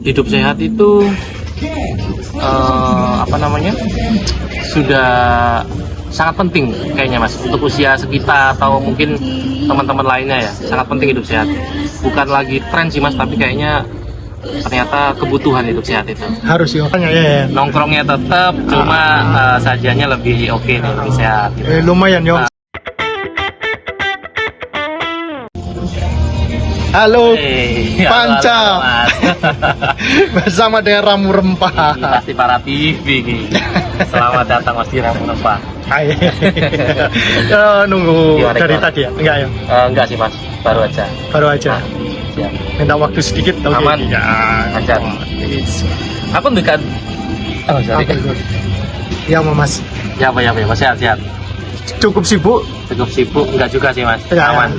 hidup sehat itu sudah sangat penting kayaknya Mas, untuk usia sekitar atau mungkin teman-teman lainnya ya, sangat penting hidup sehat. Bukan lagi tren sih Mas, tapi kayaknya ternyata kebutuhan hidup sehat itu. Harus ya, ya. Nongkrongnya tetap, cuma sajiannya lebih oke nih, lebih sehat gitu. Lumayan yo. Halo, Hey, Panca. halo, Mas. Bersama dengan Ramu Rempah. Pasti para TV nih. Selamat datang Mas di Ramu Rempah. Hai. Nunggu Gimana, dari Mas? tadi ya? Enggak ya? Enggak sih Mas, baru aja. Baru aja. Siap. Minta waktu sedikit. oke. Aman. Ya. Lancar. Aku dekat. Oh, sorry. Ya, Mas. Ya, Mas, sehat. Cukup sibuk. Cukup sibuk, enggak juga sih Mas. Ya, Aman.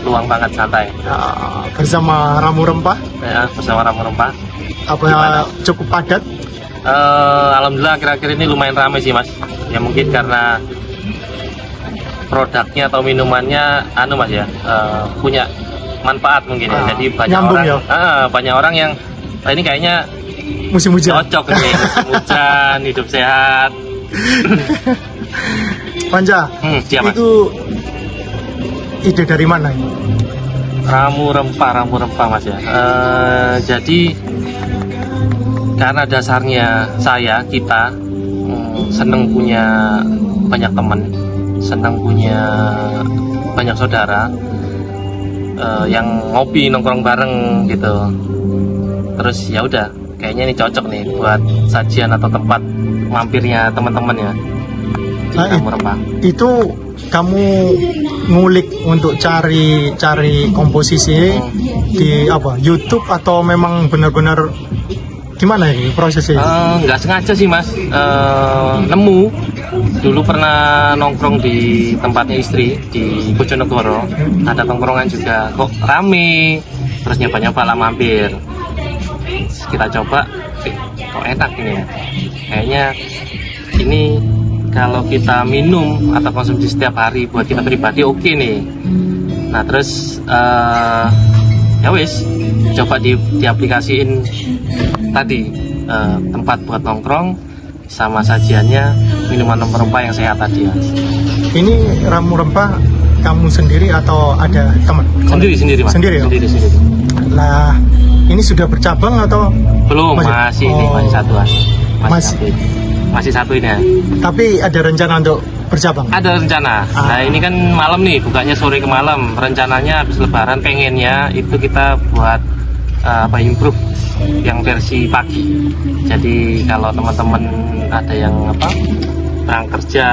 Luang banget, santai. Bersama Ramu Rempah. Ya, bersama Ramu Rempah. Apa Gimana? cukup padat? Alhamdulillah akhir-akhir ini lumayan ramai sih Mas. Ya mungkin karena produknya atau minumannya Mas ya, punya manfaat mungkin ya. Jadi banyak nyambung orang ya? Banyak orang yang ini kayaknya Musim hujan. cocok nih, musim hujan, hidup sehat. Panca, Siap Mas. itu ide dari mana? Ramu rempah Mas ya. Jadi karena dasarnya kita seneng punya banyak teman, seneng punya banyak saudara yang ngopi nongkrong bareng gitu. Terus ya udah, kayaknya ini cocok nih buat sajian atau tempat mampirnya teman-teman ya. Di Ramu Rempah. Itu kamu ngulik untuk cari komposisi di YouTube atau memang benar-benar gimana ya prosesnya? Nggak sengaja sih Mas, nemu dulu pernah nongkrong di tempatnya istri di Bojonegoro, ada tongkrongan juga kok rame, terus nyoba lah mampir. Kita coba, kok enak ini ya, kayaknya ini kalau kita minum atau konsumsi setiap hari buat kita pribadi oke nih. Nah terus ya wis, coba diaplikasiin tadi, tempat buat nongkrong sama sajiannya minuman rempah yang sehat tadi ya. Ini Ramu Rempah kamu sendiri atau ada teman? Sendiri Mas. Sendiri ya? Sendiri. Lah, ini sudah bercabang atau Belum, masih satuan. Masih satu ini ya. Tapi ada rencana untuk bercabang? Ada rencana. Nah ini kan malam nih, bukanya sore ke malam. Rencananya habis lebaran pengennya itu kita buat improve yang versi pagi. Jadi kalau teman-teman ada yang pulang kerja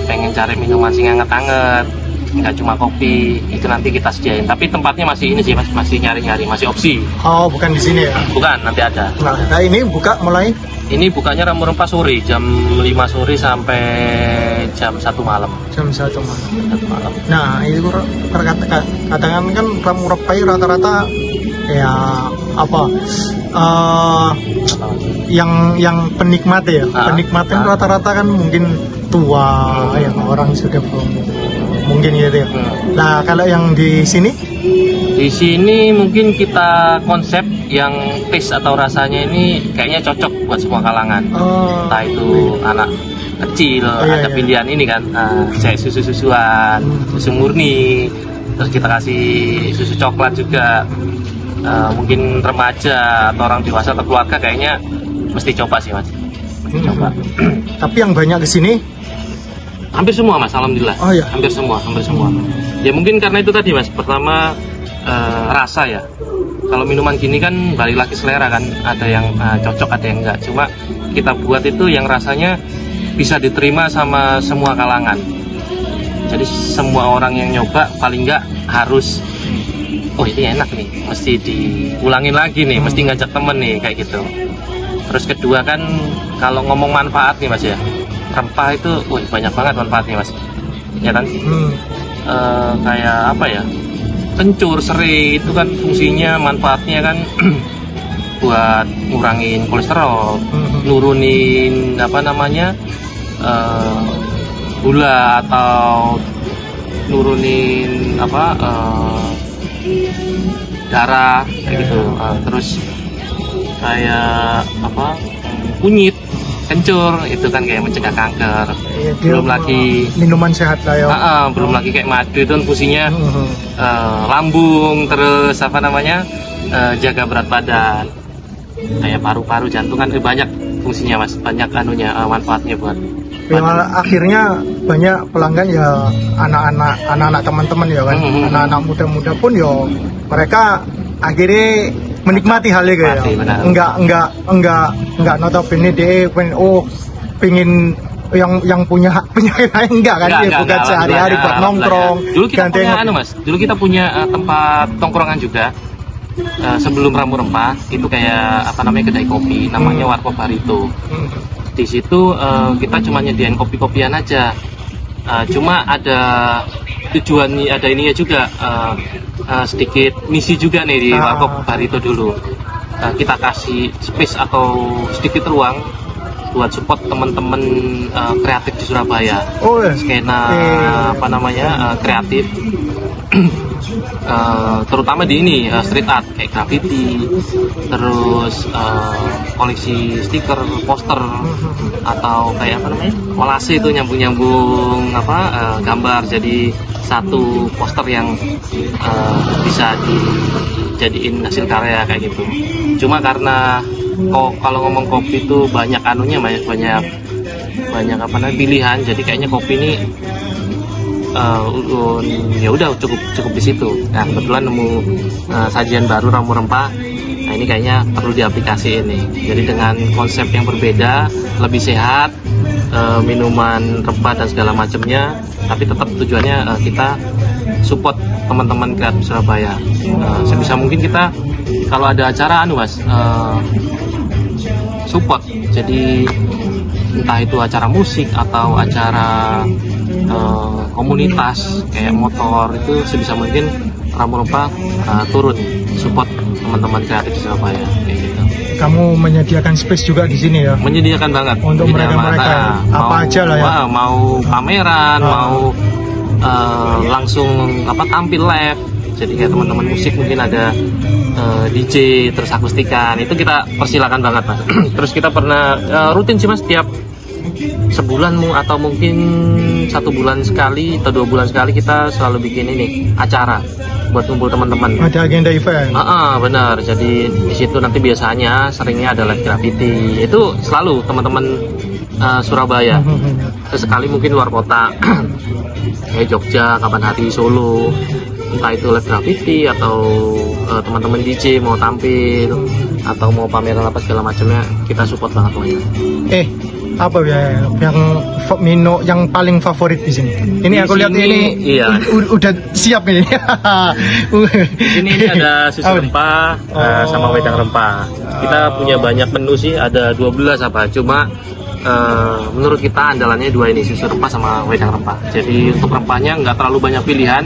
pengen cari minuman sing anget-anget, nggak cuma kopi, itu nanti kita sediain. Tapi tempatnya masih ini sih Mas, masih nyari-nyari, masih opsi. Oh, bukan di sini ya? Bukan, nanti ada. Nah, ini buka mulai? Ini bukanya Ramu Rempah sore, jam 5 sore sampai jam 1 malam. Jam 1 malam. 1 malam. Nah, itu katakan kan Ramu Rempah rata-rata ya yang penikmat ya. Penikmat kan rata-rata kan mungkin tua, yang orang sudah mungkin gitu ya. Nah, kalau yang di sini? Di sini mungkin kita konsep yang taste atau rasanya ini kayaknya cocok buat semua kalangan. Entah itu anak kecil, ada pilihan ini kan, kayak susu-susuan, susu murni, terus kita kasih susu coklat juga. Mungkin remaja atau orang dewasa atau keluarga kayaknya mesti coba sih Mas. Coba. Tapi yang banyak kesini? Hampir semua Mas, alhamdulillah. Oh ya. Hampir semua. Ya mungkin karena itu tadi Mas. Pertama rasa ya. Kalau minuman gini kan balik lagi selera kan. Ada yang cocok, ada yang enggak. Cuma kita buat itu yang rasanya bisa diterima sama semua kalangan. Jadi semua orang yang nyoba paling enggak harus, oh ini enak nih, mesti diulangin lagi nih, mesti ngajak temen nih kayak gitu. Terus kedua kan kalau ngomong manfaat nih Mas ya, rempah itu banyak banget manfaatnya Mas, ya kan? Kayak apa ya, kencur, serai itu kan fungsinya, manfaatnya kan buat ngurangin kolesterol, nurunin gula atau nurunin darah kayak gitu. Terus kayak apa kunyit, kencur, itu kan kayak mencegah kanker. Iya, dia Belum lagi minuman sehat lah ya. belum lagi kayak madu itu kan fungsinya lambung, terus apa namanya jaga berat badan, kayak paru-paru, jantung kan banyak fungsinya mas, banyak manfaatnya buat Yang akhirnya banyak pelanggan ya anak-anak teman-teman ya kan, anak-anak muda-muda pun ya mereka akhirnya menikmati hal itu ya. Benar. Enggak notabene dia pengen yang punya lain enggak kan, dia bukan sehari-hari buat nongkrong. Dulu kita punya mas, dulu kita punya tempat tongkrongan juga. Sebelum Rambu Rempah itu kayak apa namanya kedai kopi, namanya Warkop Barito. Di situ kita cuma nyediain kopi-kopian aja. Cuma ada tujuan, ada ininya juga, sedikit misi juga nih di Warkop Barito dulu. Kita kasih space atau sedikit ruang buat support teman-teman kreatif di Surabaya. Skena apa namanya kreatif. Terutama di ini street art kayak graffiti, terus koleksi stiker, poster, atau kayak apa namanya kolase itu nyambung apa gambar jadi satu poster yang bisa dijadiin hasil karya kayak gitu. Cuma karena kalau ngomong kopi itu banyak anunya, banyak apa namanya pilihan, jadi kayaknya kopi ini ya udah cukup di situ. Nah kebetulan nemu sajian baru Rambu Rempah. Nah ini kayaknya perlu diaplikasi ini. Jadi dengan konsep yang berbeda, lebih sehat, minuman rempah dan segala macamnya, tapi tetap tujuannya kita support teman-teman kreatif Surabaya. Sebisa mungkin kita kalau ada acara mas support. Jadi entah itu acara musik atau acara komunitas kayak motor, itu sebisa mungkin Rambu Rempah turun support teman-teman kreatif di Surabaya kayak gitu. Kamu menyediakan space juga di sini ya? Menyediakan banget untuk mereka apa aja lah ya. Mau pameran, mau langsung apa tampil live. Jadi kayak teman-teman musik mungkin ada DJ terus akustikan, itu kita persilakan banget mas. Terus kita pernah rutin sih mas, tiap sebulan atau mungkin 1 bulan sekali atau 2 bulan sekali kita selalu bikin ini acara buat kumpul teman-teman. Ada agenda event. Benar. Jadi di situ nanti biasanya seringnya ada live graffiti. Itu selalu teman-teman Surabaya. Sesekali mungkin luar kota kayak Jogja, kapan hari Solo. Entah itu live graffiti atau teman-teman DJ mau tampil atau mau pameran apa segala macamnya, kita support banget pokoknya. Apa ya yang paling favorit di sini? Ini aku lihat ini iya. udah siap ini. Di sini ini ada susu rempah sama wedang rempah. Kita punya banyak menu sih, ada 12 apa. Cuma menurut kita andalannya 2 ini, susu rempah sama wedang rempah. Jadi untuk rempahnya nggak terlalu banyak pilihan.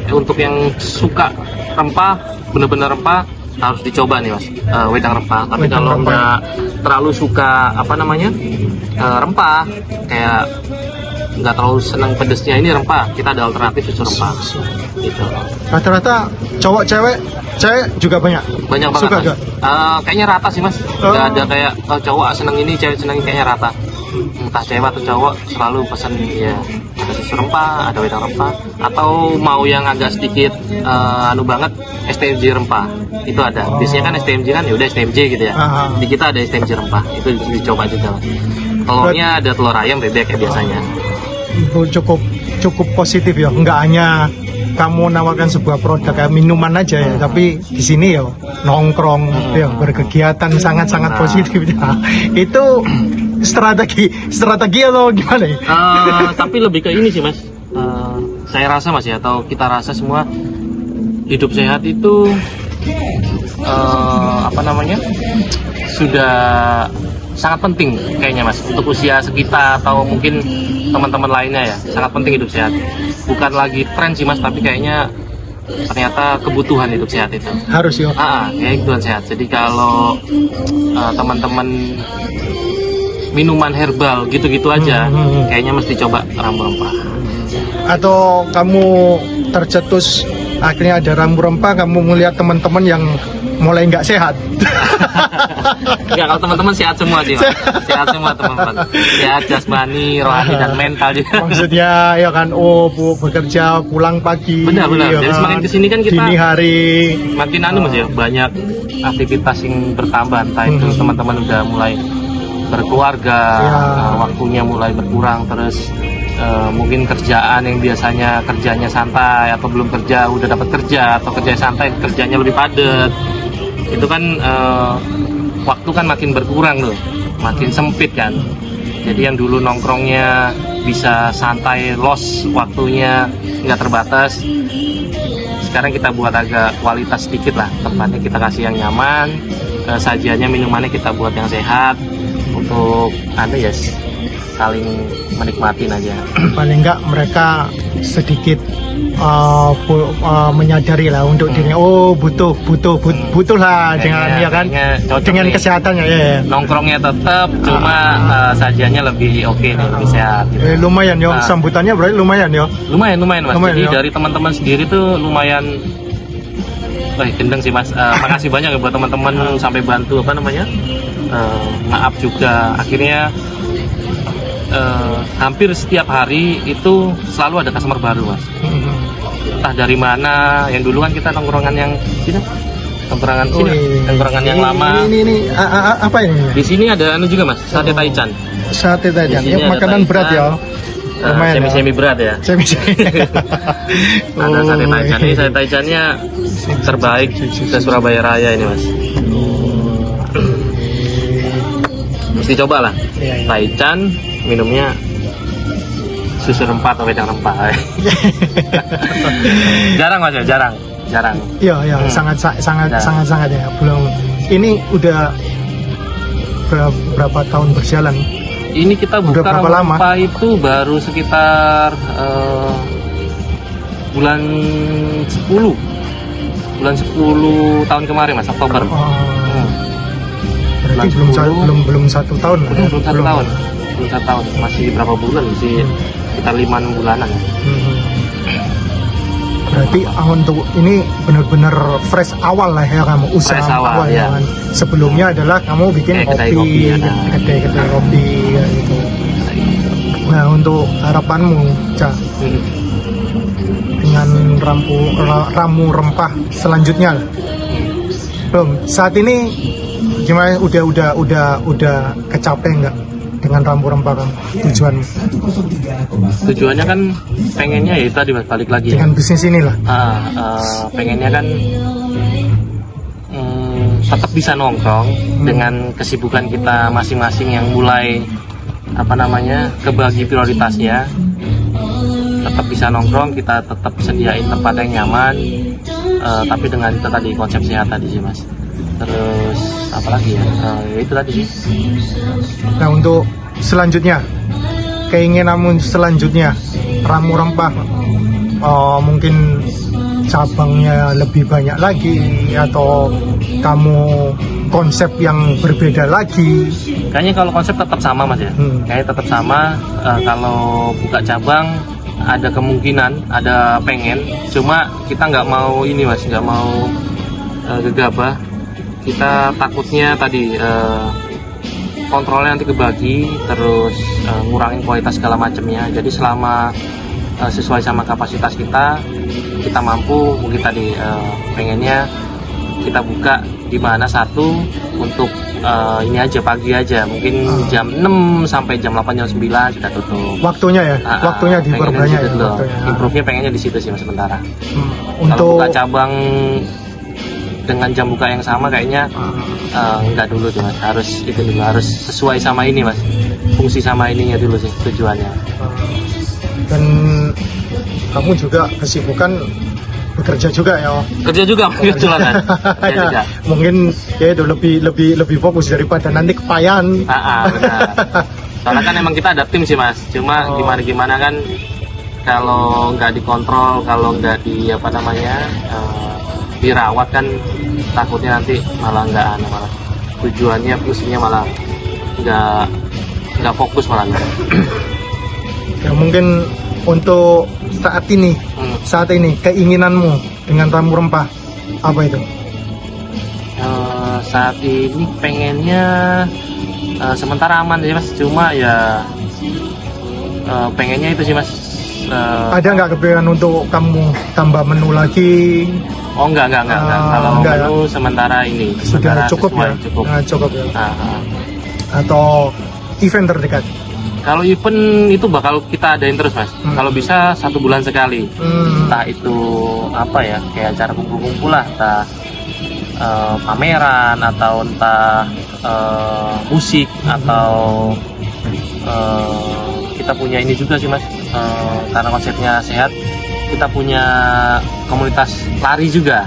Untuk yang suka rempah, bener-bener rempah, harus dicoba nih mas, wedang rempah. Tapi kalau nggak terlalu suka apa namanya rempah, kayak nggak terlalu senang pedesnya ini rempah, kita ada alternatif susu rempah gitu. Rata-rata cowok cewek juga banyak banget suka gak? Kayaknya rata sih mas, nggak ada kayak cowok seneng ini, cewek seneng, kayaknya rata. Entah cewek atau cowok selalu pesen ya ada susu rempah, ada wedang rempah, atau mau yang agak sedikit banget STMJ rempah itu ada. Biasanya kan STMJ kan ya udah STMJ gitu ya. Di kita ada STMJ rempah, itu dicoba juga. Telurnya ada telur ayam bebek kayak biasanya. Cukup positif ya, nggak hanya kamu nawarkan sebuah produk kayak minuman aja ya, tapi di sini ya nongkrong ya berkegiatan sangat-sangat positif ya. Itu strategi atau gimana ya? Tapi lebih ke ini sih mas, saya rasa mas ya, atau kita rasa semua, hidup sehat itu apa namanya sudah sangat penting kayaknya mas, untuk usia sekitar atau mungkin teman-teman lainnya ya, sangat penting hidup sehat. Bukan lagi tren sih mas, tapi kayaknya ternyata kebutuhan hidup sehat itu harus ya. Kayak kebutuhan sehat. Jadi kalau teman-teman minuman herbal gitu-gitu aja, kayaknya mesti coba Rambu Rempah. Atau kamu tercetus akhirnya ada rambu rempah, kamu melihat teman-teman yang mulai nggak sehat. Enggak, kalau teman-teman sehat semua sih, Mas. Sehat semua teman-teman. Sehat jasmani, rohani dan mental juga. Maksudnya ya kan, bekerja pulang pagi. Benar. Ya Jadi kan? semakin kesini kan kita dini hari makin Mas ya, banyak aktivitas yang bertambah. Entah itu teman-teman udah mulai berkeluarga, waktunya mulai berkurang, terus mungkin kerjaan yang biasanya kerjanya santai atau belum kerja udah dapat kerja, atau kerja santai kerjanya lebih padat. Itu kan waktu kan makin berkurang loh, makin sempit kan. Jadi yang dulu nongkrongnya bisa santai, los waktunya nggak terbatas, sekarang kita buat agak kualitas sedikit lah, tempatnya kita kasih yang nyaman, sajiannya minumannya kita buat yang sehat, untuk ya saling menikmatin aja. Paling enggak mereka sedikit menyadari lah untuk dirinya, butuh lah dengan ya kan, dengan nih, kesehatannya ya. Nongkrongnya tetap, cuma sajiannya lebih oke nih, lebih sehat gitu. Lumayan ya, sambutannya berarti lumayan ya. Lumayan Mas. Jadi ya. dari teman-teman sendiri tuh lumayan gendeng sih Mas. Makasih banyak ya buat teman-teman sampai bantu maaf juga. Akhirnya hampir setiap hari itu selalu ada customer baru Mas. Entah dari mana, yang dulu kan kita tongkrongan yang sini, tongkrongan yang lama. Ini apa ini? Di sini ada juga Mas, sate taichan. Sate taichan, ya, makanan berat ya. Semi berat ya. Ada sate taichan. Ini sate taichannya terbaik di Surabaya Raya ini Mas. Mesti coba lah. Taichan, minumnya susu rempah atau wedang rempah. Jarang Mas ya, jarang. Iya, sangat ya. Belum. Ini udah berapa tahun berjalan? Ini kita buka rempah itu baru sekitar bulan 10 tahun kemarin Mas, Oktober. Berarti belum 1 tahun. Belum satu tahun, masih berapa bulan sih, sekitar 5-6 bulanan. Berarti untuk ini benar-benar fresh awal lah ya kamu, usaha awal ya kan. Sebelumnya adalah kamu bikin kopi, kedai kopi ya gitu. Nah, untuk harapanmu dengan ramu rempah selanjutnya, belum saat ini gimana, udah kecapai nggak dengan ramu rempah kamu, tujuannya kan pengennya ya tadi balik lagi dengan bisnis inilah, pengennya kan tetap bisa nongkrong dengan kesibukan kita masing-masing yang mulai kebagi prioritasnya. Tetap bisa nongkrong, kita tetap sediain tempat yang nyaman, tapi dengan itu tadi konsep sehat tadi sih Mas. Terus apalagi ya, itu tadi sih. Nah, untuk selanjutnya, keinginanmu selanjutnya, ramu rempah mungkin cabangnya lebih banyak lagi, atau kamu konsep yang berbeda lagi? Kayaknya kalau konsep tetap sama Mas ya. Kayaknya tetap sama. Kalau buka cabang ada kemungkinan, ada pengen, cuma kita nggak mau ini Mas, nggak mau gegabah. Kita takutnya tadi kontrolnya nanti kebagi, terus ngurangin kualitas segala macamnya. Jadi selama sesuai sama kapasitas kita mampu, mungkin tadi pengennya kita buka di mana satu untuk ini aja, pagi aja, mungkin jam 6 sampai jam 8 jam 9 sudah tutup. Waktunya ya, waktunya diperbanyak ya. Improve-nya pengennya di situ sih Mas sementara. Untuk kalau buka cabang dengan jam buka yang sama kayaknya enggak dulu tuh Mas, harus sesuai sama ini Mas, fungsi sama ininya dulu sih tujuannya. Dan kamu juga kesibukan bekerja juga ya? Kerja juga kebetulan kan. Ya, mungkin ya itu lebih fokus daripada nanti kepayan. Benar. Soalnya kan emang kita ada tim sih Mas, cuma gimana kan kalau nggak dikontrol, kalau nggak dirawat kan takutnya nanti malah malah tujuannya, fungsinya malah nggak fokus malah nggak. Ya mungkin untuk saat ini keinginanmu dengan tamu rempah apa itu? Saat ini pengennya sementara aman sih mas, cuma ya pengennya itu sih mas. Ada nggak kepikiran untuk kamu tambah menu lagi? Oh enggak. Kalau enggak, menu sementara ini sudah sementara cukup sesuai, ya? Cukup. Cukup ya. Ah. Atau event terdekat? Kalau event itu bakal kita adain terus mas. Kalau bisa 1 bulan sekali. Entah itu apa ya, kayak acara kumpul-kumpul lah, entah pameran atau entah musik atau kita punya ini juga sih mas, karena konsepnya sehat, kita punya komunitas lari juga.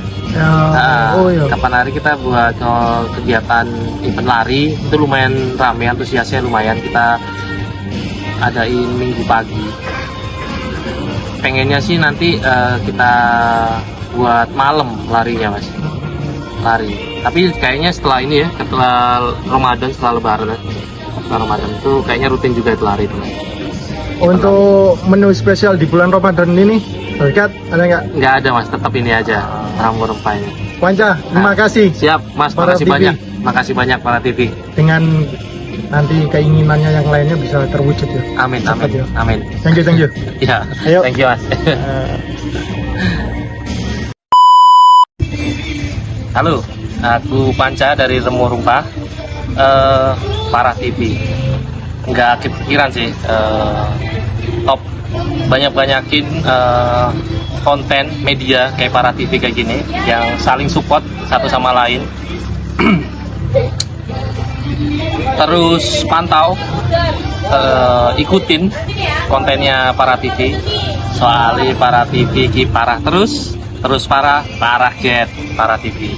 Kapan hari kita buat kegiatan event lari itu lumayan ramai, antusiasnya lumayan, kita adain minggu pagi. Pengennya sih nanti kita buat malam larinya mas, lari. Tapi kayaknya setelah ini ya, setelah Ramadan, setelah Lebaran, setelah Ramadan itu kayaknya rutin juga itu lari itu. Untuk menu spesial di bulan Ramadan ini terdekat ada nggak? Nggak ada mas, tetap ini aja ramu rempah ini. Panca, terima kasih. Siap mas, makasih banyak. Makasih banyak para TV. Dengan nanti keinginannya yang lainnya bisa terwujud ya. Amin. Ya. Amin. Thank you. Ya, Ayo. thank you mas. Halo, aku Panca dari Remu Rumpah, para TV. Nggak kepikiran sih, top banyakin konten media kayak para TV kayak gini yang saling support satu sama lain. Terus pantau, ikutin kontennya para TV, soalnya para TV parah terus parah get para TV.